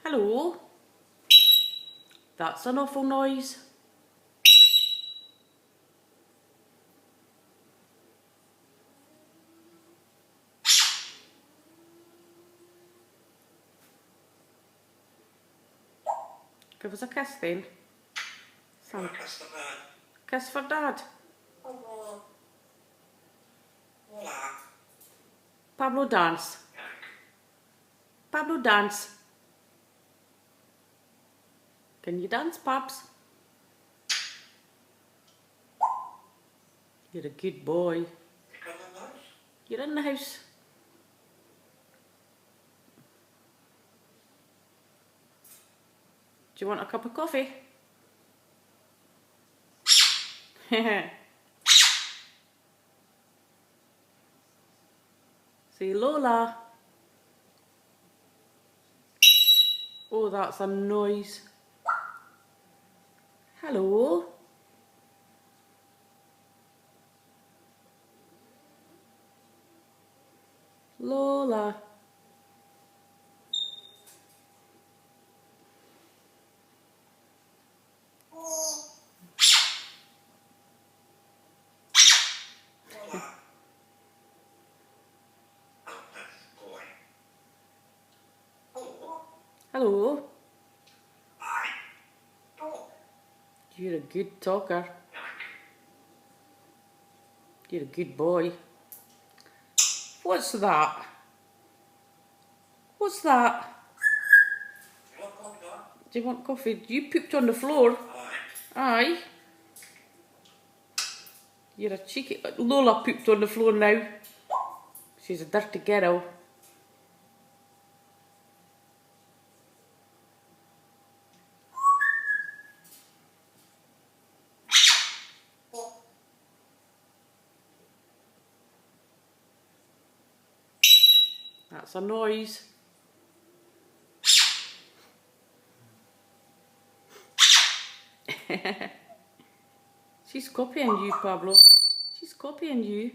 Hello? That's an awful noise. Give us a kiss then. Thank Kiss the bird. Kiss for Dad. Oh, hola. Pablo dance. Pablo dance. Can you dance, Pabs? You're a good boy. You got a nice? You're in the house. Do you want a cup of coffee? Say Lola. Oh, that's a noise. Hello? Lola. Hola. Oh, that's boy. Oh, Hello? hi. Oh. You're a good talker. You're a good boy. What's that? What's that? You want coffee, Dad? Do you want coffee? You pooped on the floor. Aye. Aye. You're a cheeky... Lola pooped on the floor now. She's a dirty girl. That's a noise. She's copying you, Pablo. She's copying you.